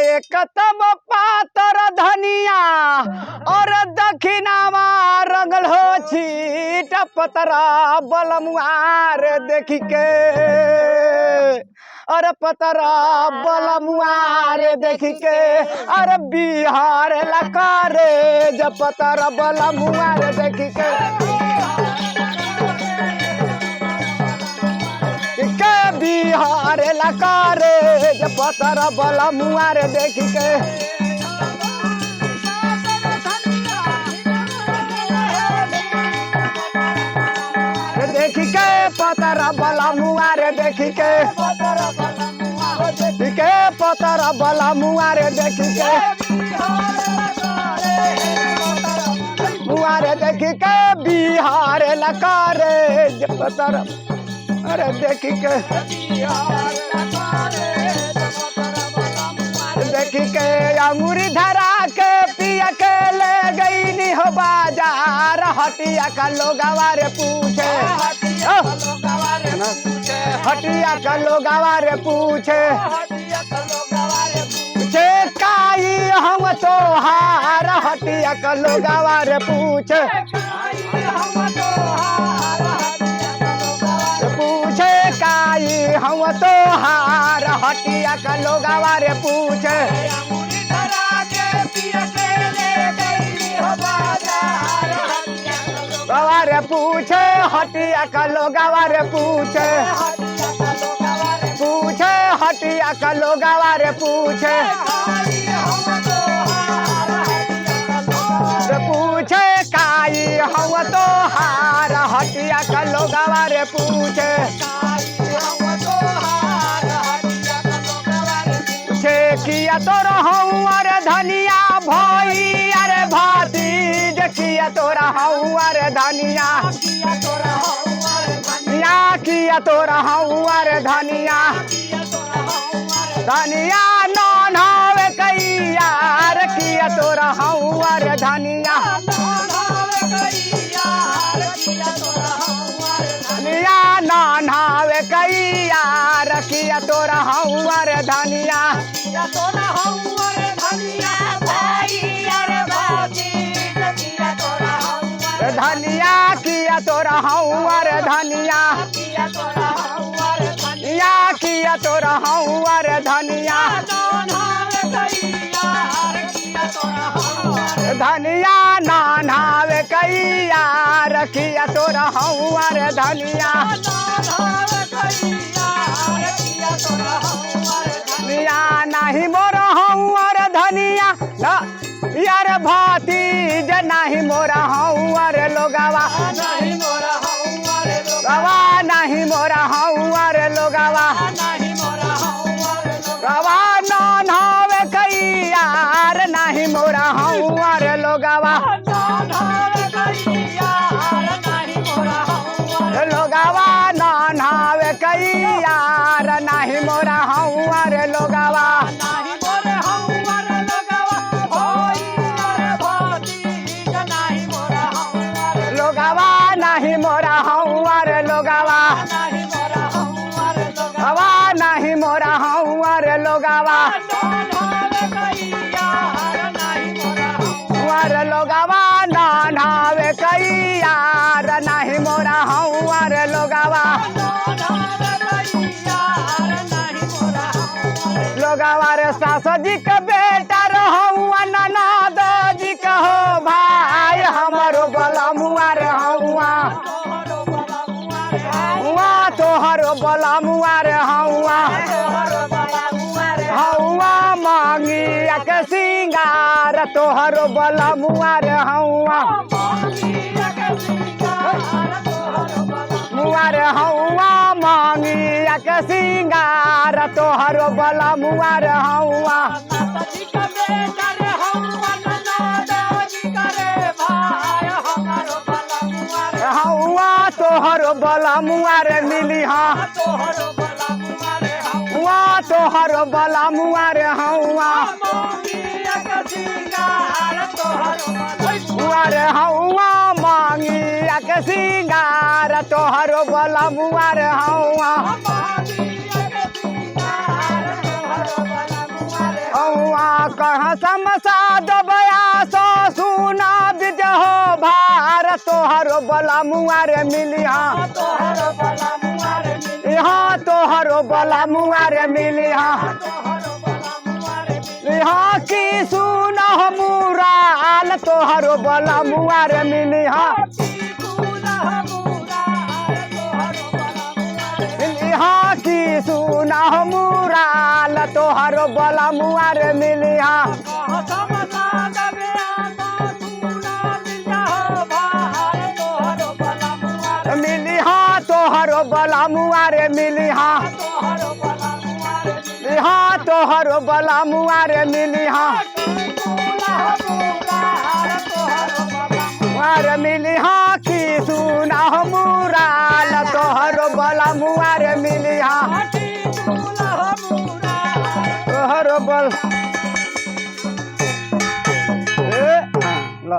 कतब पातर धनिया और दक्षिणावा रंगल हो छीट पतरा बलमुआर देखी के अरे पतरा बलमुआर देखी के अरे बिहार लकारे जब पतरा बलमुआर देखी के बिहार लकारे जब पतरा बलमुआर देखी के देखी के पतरा बलमुआर देखी के पतरा बलमुआर देखी के मुआर देखी के बिहार लकारे जब पतरा अरे देखी के देखी के अंगूरी धरा के पिया के ले गई नी हो बाजार हटिया का लोगवार पूछे हटिया का लोगवार पूछे काई हम तो हार हटिया का लोगवार पूछे काई हम तो हार हटिया का लोगवार पूछे गवार पूछे हटिया का लोगवार पूछे पूछे हटिया का लोगवार पूछे पूछे काई हम तो हार हटिया का लोगवार पूछे किया तो रहूं अरे धनिया भाई अरे भातीज किया तो रहूं अरे धनिया किया तो रहूं अरे धनिया धनिया नॉन हवे कैया अरे किया तो रहूं अरे धनिया धनिया नॉन हवे कैया रखिया तो रहूं अरे धनिया धनिया किया तो रहूं अरे धनिया किया तो रहूं अरे धनिया धनिया नानावे कैया रखिया तो रहूं अरे धनिया धनिया नहीं मोर हूँ अरे धनिया यार भातीज नहीं मोरा हूँ अरे लोगवा गवा नहीं मोरा हूँ अरे लोगवा गवा नॉन हवे कैया अरे नहीं मोरा हूँ अरे लोगवा लोगवा नॉन हवे कैया अरे नहीं मोरा हूँ अरे लोगवा लोगवा नहीं मोरा हूँ अरे लोगवा गवा नहीं मोरा हूँ अरे लोगवा अरे लोगवा नॉन हवे कैया अरे नहीं मोरा हूँ अरे लोगवा लोगवा रे सासो जी के बेटा रहूं ननद जी के हो भाई हमारो बलमुआ रे हौआ तोहरो बलमुआ रे हौआ हौआ मांगिया के सिंगार तोहरो बलमुआ रे हौआ मुआ रे हौआ मांगिया के सिंगार तोहरो बलमुआ रे हौआ हौआ तोहरो बलमुआ रे मिली हाँ हुआ तोहरो बलमुआ रे हौआ हुआ रे हौआ मांगिया के सिंगार तोहरो बलमुआ रे हौआ कहाँ समसाद बयासो सुना बिज हो भार तोहरो बला मुआरे मिली हाँ यहाँ तोहरो बला मुआरे मिली हाँ यहाँ की सुना मुराल तोहरो बला मुआरे मिली हाँ यहाँ की सुना मुराल तोहरो बला मुआरे मिली हाँ मिली हाँ तोहरो बला मुआरे मिली हाँ हाँ तोहरो बला मुआरे मिली हाँ मुआरे मिली हाँ की सुना मुराल तोहरो बला मुआरे मिली हाँ